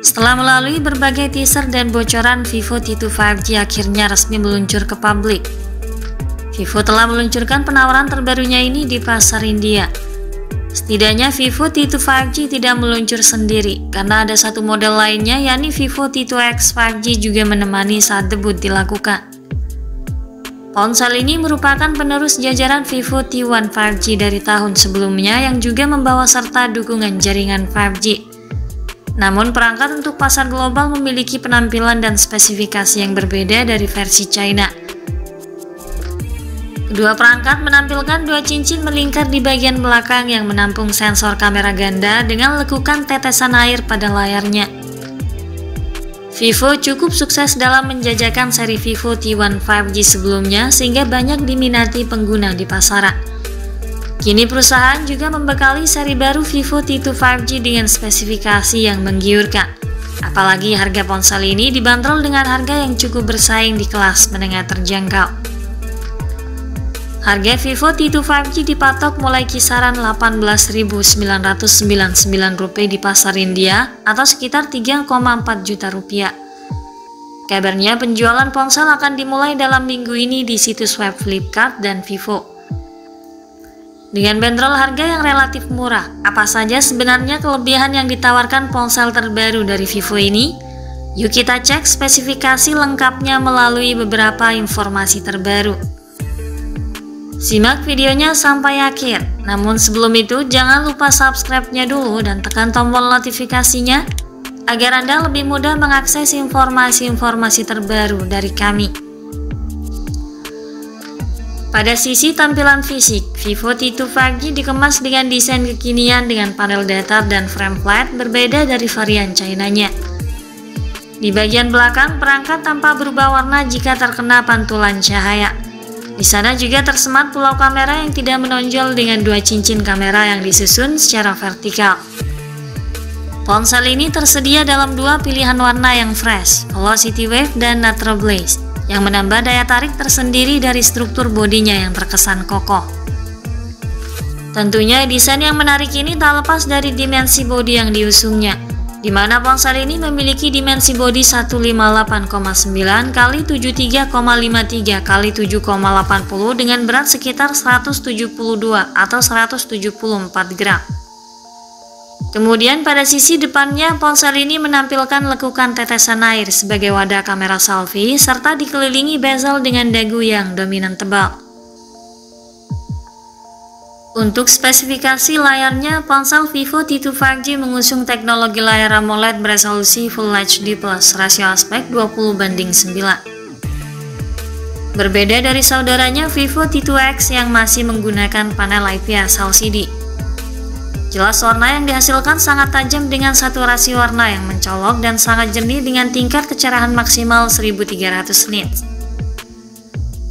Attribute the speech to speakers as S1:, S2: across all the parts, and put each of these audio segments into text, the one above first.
S1: Setelah melalui berbagai teaser dan bocoran, Vivo T2 5G akhirnya resmi meluncur ke publik. Vivo telah meluncurkan penawaran terbarunya ini di pasar India. Setidaknya Vivo T2 5G tidak meluncur sendiri, karena ada satu model lainnya yakni Vivo T2X 5G juga menemani saat debut dilakukan. Ponsel ini merupakan penerus jajaran Vivo T1 5G dari tahun sebelumnya yang juga membawa serta dukungan jaringan 5G. Namun perangkat untuk pasar global memiliki penampilan dan spesifikasi yang berbeda dari versi China. Kedua perangkat menampilkan dua cincin melingkar di bagian belakang yang menampung sensor kamera ganda dengan lekukan tetesan air pada layarnya. Vivo cukup sukses dalam menjajakan seri Vivo T1 5G sebelumnya sehingga banyak diminati pengguna di pasaran. Kini perusahaan juga membekali seri baru Vivo T2 5G dengan spesifikasi yang menggiurkan. Apalagi harga ponsel ini dibanderol dengan harga yang cukup bersaing di kelas menengah terjangkau. Harga Vivo T2 5G dipatok mulai kisaran Rp18.999 di pasar India atau sekitar Rp3,4 juta. Kabarnya penjualan ponsel akan dimulai dalam minggu ini di situs web Flipkart dan Vivo. Dengan bandrol harga yang relatif murah, apa saja sebenarnya kelebihan yang ditawarkan ponsel terbaru dari Vivo ini? Yuk kita cek spesifikasi lengkapnya melalui beberapa informasi terbaru. Simak videonya sampai akhir, namun sebelum itu jangan lupa subscribe-nya dulu dan tekan tombol notifikasinya agar Anda lebih mudah mengakses informasi-informasi terbaru dari kami. Pada sisi tampilan fisik, Vivo T2 5G dikemas dengan desain kekinian dengan panel datar dan frame flat berbeda dari varian China-nya. Di bagian belakang, perangkat tampak berubah warna jika terkena pantulan cahaya. Di sana juga tersemat pulau kamera yang tidak menonjol dengan dua cincin kamera yang disusun secara vertikal. Ponsel ini tersedia dalam dua pilihan warna yang fresh, Velocity Wave dan Natural Blaze, yang menambah daya tarik tersendiri dari struktur bodinya yang terkesan kokoh. Tentunya desain yang menarik ini tak lepas dari dimensi bodi yang diusungnya, di mana ponsel ini memiliki dimensi bodi 158,9 x 73,53 x 7,80 dengan berat sekitar 172 atau 174 gram. Kemudian pada sisi depannya, ponsel ini menampilkan lekukan tetesan air sebagai wadah kamera selfie serta dikelilingi bezel dengan dagu yang dominan tebal. Untuk spesifikasi layarnya, ponsel Vivo T2 5G mengusung teknologi layar AMOLED beresolusi Full HD Plus rasio aspek 20:9. Berbeda dari saudaranya Vivo T2X yang masih menggunakan panel IPS LCD. Jelas warna yang dihasilkan sangat tajam dengan saturasi warna yang mencolok dan sangat jernih dengan tingkat kecerahan maksimal 1300 nits.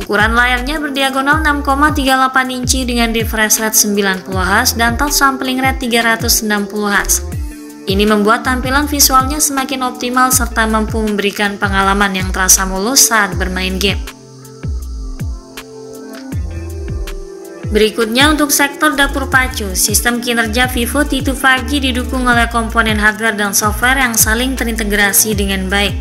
S1: Ukuran layarnya berdiagonal 6,38 inci dengan refresh rate 90Hz dan touch sampling rate 360Hz. Ini membuat tampilan visualnya semakin optimal serta mampu memberikan pengalaman yang terasa mulus saat bermain game. Berikutnya untuk sektor dapur pacu, sistem kinerja Vivo T2 5G didukung oleh komponen hardware dan software yang saling terintegrasi dengan baik.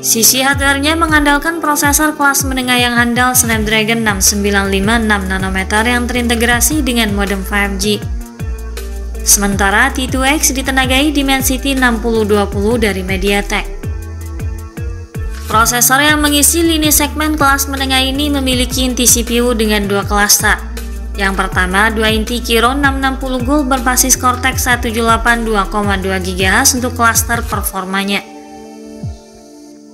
S1: Sisi hardware-nya mengandalkan prosesor kelas menengah yang handal Snapdragon 695 6nm yang terintegrasi dengan modem 5G. Sementara T2X ditenagai Dimensity 6020 dari MediaTek. Prosesor yang mengisi lini segmen kelas menengah ini memiliki inti CPU dengan dua klaster. Yang pertama, 2 inti Kirin 660 Gold berbasis Cortex A78 2,2 GHz untuk klaster performanya.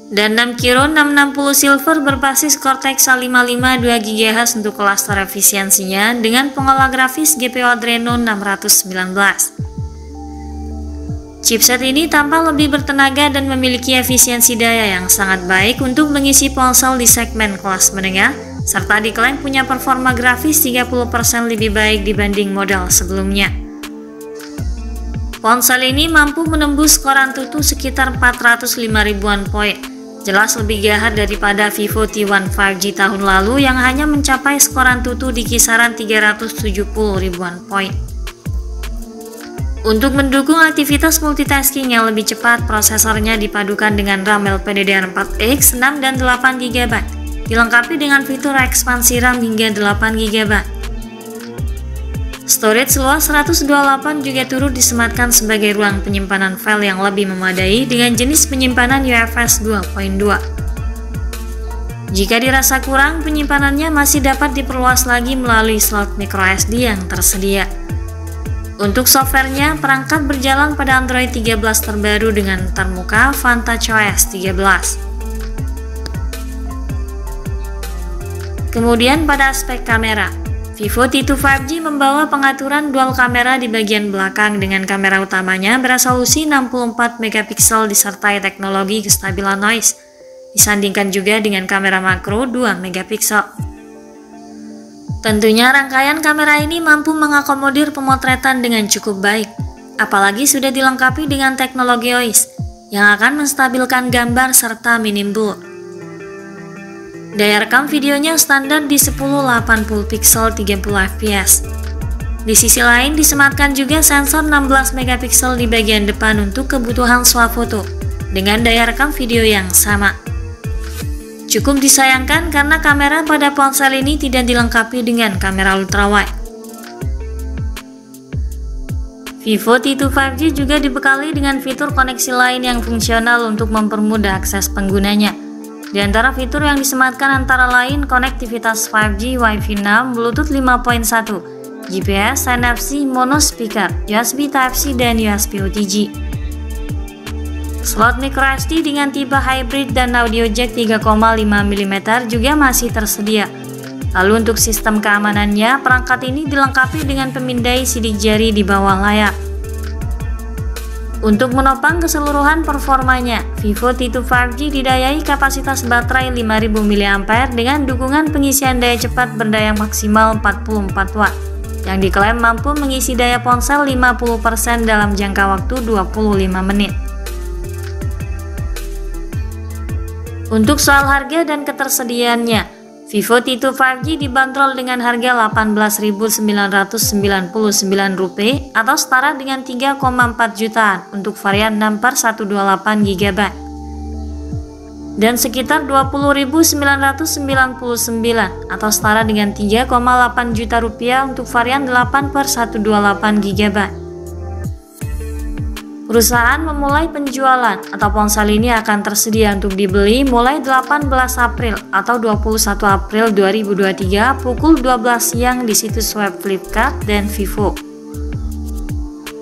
S1: Dan 6 Kirin 660 Silver berbasis Cortex A55 2 GHz untuk klaster efisiensinya dengan pengolah grafis GPU Adreno 619. Chipset ini tampak lebih bertenaga dan memiliki efisiensi daya yang sangat baik untuk mengisi ponsel di segmen kelas menengah, serta diklaim punya performa grafis 30% lebih baik dibanding model sebelumnya. Ponsel ini mampu menembus skor Antutu sekitar 405 ribuan poin, jelas lebih gahar daripada Vivo T1 5G tahun lalu yang hanya mencapai skor Antutu di kisaran 370 ribuan poin. Untuk mendukung aktivitas multitasking yang lebih cepat, prosesornya dipadukan dengan RAM LPDDR4X 6 dan 8GB, dilengkapi dengan fitur ekspansi RAM hingga 8GB. Storage seluas 128 juga turut disematkan sebagai ruang penyimpanan file yang lebih memadai dengan jenis penyimpanan UFS 2.2. Jika dirasa kurang, penyimpanannya masih dapat diperluas lagi melalui slot microSD yang tersedia. Untuk softwarenya, perangkat berjalan pada Android 13 terbaru dengan termuka Vantage OS 13. Kemudian pada aspek kamera, Vivo T2 5G membawa pengaturan dual kamera di bagian belakang dengan kamera utamanya beresolusi 64 MP disertai teknologi kestabilan noise, disandingkan juga dengan kamera makro 2 MP. Tentunya rangkaian kamera ini mampu mengakomodir pemotretan dengan cukup baik, apalagi sudah dilengkapi dengan teknologi OIS yang akan menstabilkan gambar serta minim blur. Daya rekam videonya standar di 1080 pixel 30 fps. Di sisi lain disematkan juga sensor 16 MP di bagian depan untuk kebutuhan swafoto dengan daya rekam video yang sama. Cukup disayangkan karena kamera pada ponsel ini tidak dilengkapi dengan kamera ultrawide. Vivo T2 5G juga dibekali dengan fitur koneksi lain yang fungsional untuk mempermudah akses penggunanya. Di antara fitur yang disematkan antara lain konektivitas 5G, Wi-Fi 6, Bluetooth 5.1, GPS, NFC, mono speaker, USB Type-C, dan USB OTG. Slot microSD dengan tipe hybrid dan audio jack 3,5 mm juga masih tersedia. Lalu untuk sistem keamanannya, perangkat ini dilengkapi dengan pemindai sidik jari di bawah layar. Untuk menopang keseluruhan performanya, Vivo T2 5G didayai kapasitas baterai 5000 mAh dengan dukungan pengisian daya cepat berdaya maksimal 44 Watt, yang diklaim mampu mengisi daya ponsel 50% dalam jangka waktu 25 menit. Untuk soal harga dan ketersediaannya, Vivo T2 5G dibanderol dengan harga Rp18.999 atau setara dengan 3,4 jutaan untuk varian 6/128GB dan sekitar Rp20.999 atau setara dengan 3,8 juta rupiah untuk varian 8/128GB. Perusahaan memulai penjualan atau ponsel ini akan tersedia untuk dibeli mulai 18 April atau 21 April 2023 pukul 12 siang di situs web Flipkart dan Vivo.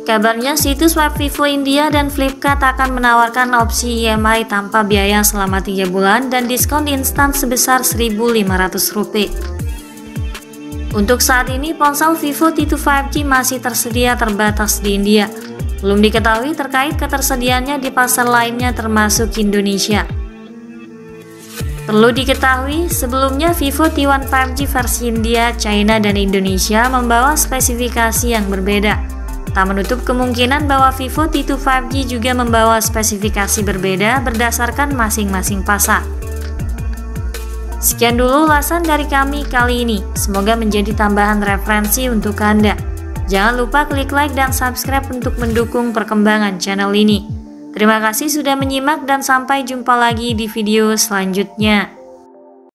S1: Kabarnya situs web Vivo India dan Flipkart akan menawarkan opsi IMI tanpa biaya selama 3 bulan dan diskon instan sebesar Rp1.500. Untuk saat ini ponsel Vivo T2 5G masih tersedia terbatas di India. Belum diketahui terkait ketersediaannya di pasar lainnya termasuk Indonesia. Perlu diketahui, sebelumnya Vivo T1 5G versi India, China, dan Indonesia membawa spesifikasi yang berbeda. Tak menutup kemungkinan bahwa Vivo T2 5G juga membawa spesifikasi berbeda berdasarkan masing-masing pasar. Sekian dulu ulasan dari kami kali ini, semoga menjadi tambahan referensi untuk Anda. Jangan lupa klik like dan subscribe untuk mendukung perkembangan channel ini. Terima kasih sudah menyimak dan sampai jumpa lagi di video selanjutnya.